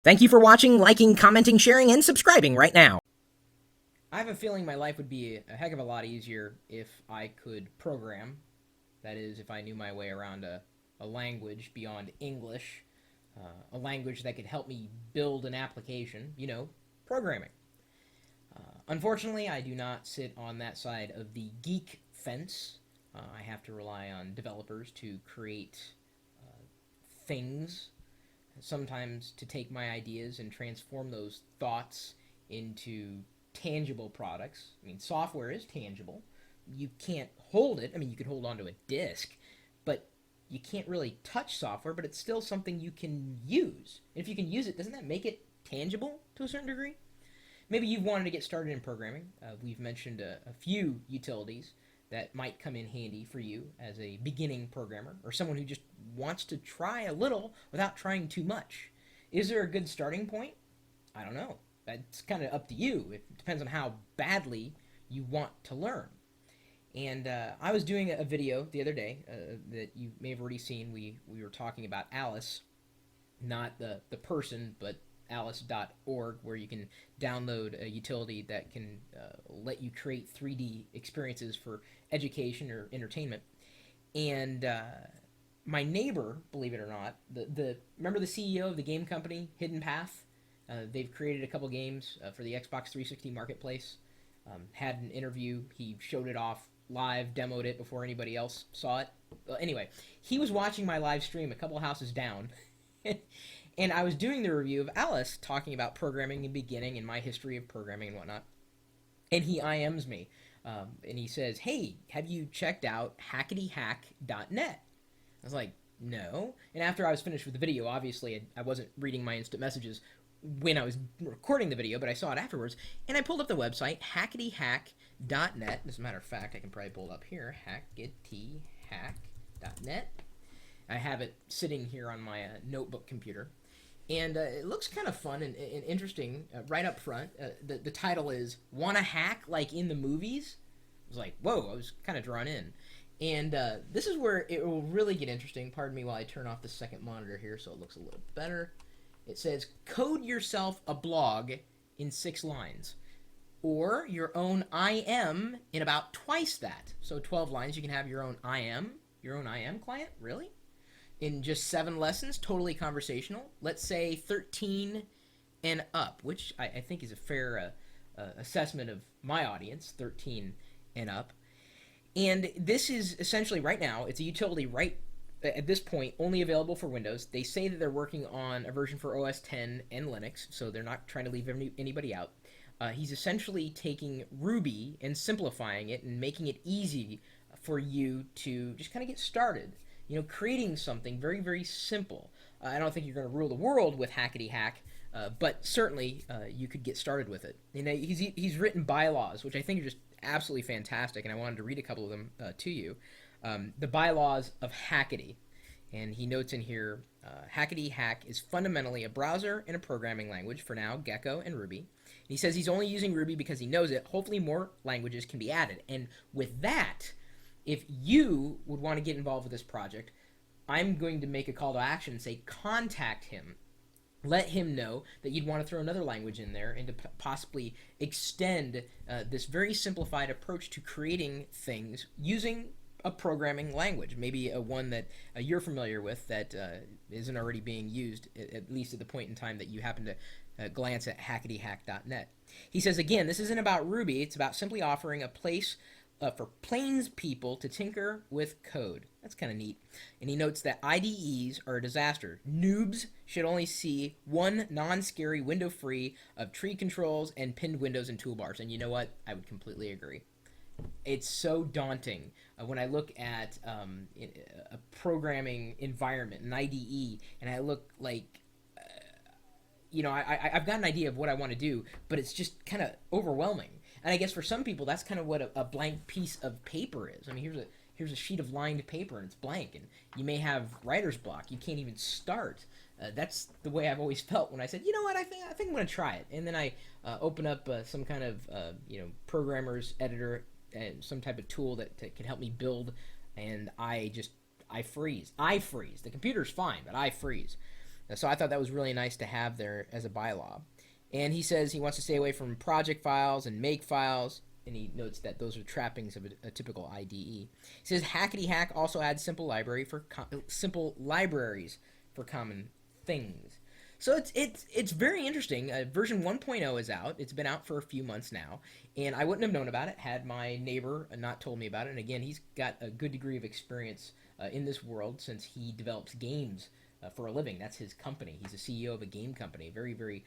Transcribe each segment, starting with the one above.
Thank you for watching, liking, commenting, sharing, and subscribing right now. I have a feeling my life would be a heck of a lot easier if I could program. That is, if I knew my way around a language beyond English, a language that could help me build an application, programming. Unfortunately, I do not sit on that side of the geek fence. I have to rely on developers to create things, sometimes to take my ideas and transform those thoughts into tangible products. I mean, software is tangible. You can't hold it. I mean, you could hold onto a disk, but you can't really touch software, but it's still something you can use. And if you can use it, doesn't that make it tangible to a certain degree? Maybe you've wanted to get started in programming. We've mentioned a few utilities that might come in handy for you as a beginning programmer or someone who just wants to try a little without trying too much. Is there a good starting point? I don't know. That's kind of up to you. It depends on how badly you want to learn. And I was doing a video the other day that you may have already seen. We were talking about Alice, not the person, but alice.org, where you can download a utility that can let you create 3D experiences for education or entertainment. And my neighbor, believe it or not, remember the CEO of the game company, Hidden Path? They've created a couple games for the Xbox 360 marketplace. Had an interview. He showed it off live, demoed it before anybody else saw it. Anyway, he was watching my live stream a couple houses down. And I was doing the review of Alice, talking about programming and beginning and my history of programming and whatnot. And he IMs me. And he says, "Hey, have you checked out hackadyhack.net?" I was like, "No." And after I was finished with the video, obviously I wasn't reading my instant messages when I was recording the video, but I saw it afterwards. And I pulled up the website, hackadyhack.net. As a matter of fact, I can probably pull it up here, hackadyhack.net. I have it sitting here on my notebook computer. And it looks kind of fun and interesting right up front. The title is "Wanna Hack Like in the Movies?" I was like, whoa, I was kind of drawn in. And this is where it will really get interesting. Pardon me while I turn off the second monitor here so it looks a little better. It says, "Code yourself a blog in 6 lines. Or your own IM in about twice that." So 12 lines, you can have your own IM client? Really? In just 7 lessons, totally conversational. Let's say 13 and up, which I think is a fair assessment of my audience, 13 and up. And this is essentially, right now, it's a utility right at this point only available for Windows. They say that they're working on a version for OS X and Linux, so they're not trying to leave anybody out. He's essentially taking Ruby and simplifying it and making it easy for you to just kind of get started. Creating something very, very simple. I don't think you're going to rule the world with Hackety Hack, but certainly you could get started with it. He's written bylaws, which I think are just absolutely fantastic, and I wanted to read a couple of them to you. The bylaws of Hackety. And he notes in here, Hackety Hack is fundamentally a browser and a programming language, for now, Gecko and Ruby. And he says he's only using Ruby because he knows it. Hopefully more languages can be added. And with that, if you would want to get involved with this project, I'm going to make a call to action and say contact him. Let him know that you'd want to throw another language in there and to possibly extend this very simplified approach to creating things using a programming language, maybe one that you're familiar with that isn't already being used, at least at the point in time that you happen to glance at hackadyhack.net. He says, again, this isn't about Ruby. It's about simply offering a place for plains people to tinker with code. That's kind of neat. And he notes that IDEs are a disaster. Noobs should only see one non-scary window free of tree controls and pinned windows and toolbars. And you know what? I would completely agree. It's so daunting when I look at a programming environment, an IDE, and I look like, I've got an idea of what I want to do, but it's just kind of overwhelming. And I guess for some people, that's kind of what a blank piece of paper is. I mean, here's a sheet of lined paper, and it's blank, and you may have writer's block. You can't even start. That's the way I've always felt when I said, you know what, I think I'm going to try it. And then I open up some kind of programmer's editor and some type of tool that can help me build, and I freeze. The computer's fine, but I freeze. So I thought that was really nice to have there as a bylaw. And he says he wants to stay away from project files and make files, and he notes that those are trappings of a typical IDE. He says Hackety Hack also adds simple libraries for common things. So it's very interesting. Version 1.0 is out. It's been out for a few months now, and I wouldn't have known about it had my neighbor not told me about it. And again, he's got a good degree of experience in this world since he develops games for a living. That's his company. He's a CEO of a game company. Very, very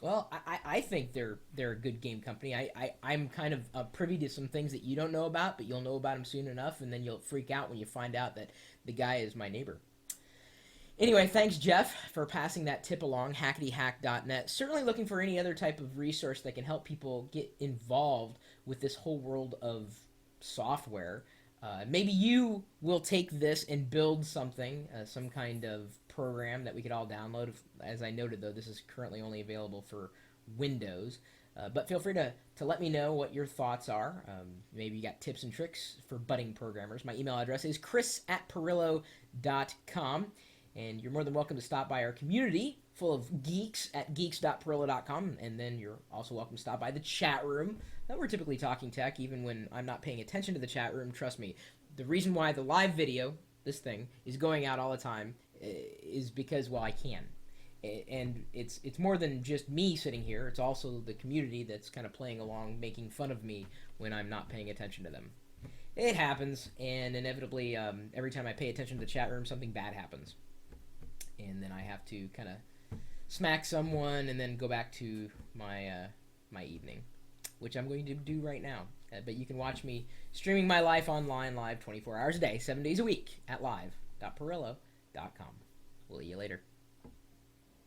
well. I think they're a good game company. I'm kind of privy to some things that you don't know about, but you'll know about them soon enough, and then you'll freak out when you find out that the guy is my neighbor. Anyway, thanks, Jeff, for passing that tip along, hacketyhack.net. Certainly looking for any other type of resource that can help people get involved with this whole world of software. Maybe you will take this and build something, some kind of program that we could all download. As I noted, though, this is currently only available for Windows. But feel free to let me know what your thoughts are. Maybe you got tips and tricks for budding programmers. My email address is chris@pirillo.com. And you're more than welcome to stop by our community full of geeks at geeks.pirillo.com. And then you're also welcome to stop by the chat room. We're typically talking tech, even when I'm not paying attention to the chat room. Trust me, the reason why the live video, this thing, is going out all the time is because, well, I can. And it's more than just me sitting here. It's also the community that's kind of playing along, making fun of me when I'm not paying attention to them. It happens, and inevitably, every time I pay attention to the chat room, something bad happens. And then I have to kind of smack someone and then go back to my my evening, which I'm going to do right now. But you can watch me streaming my life online live 24 hours a day, 7 days a week at live.pirillo.com. We'll see you later.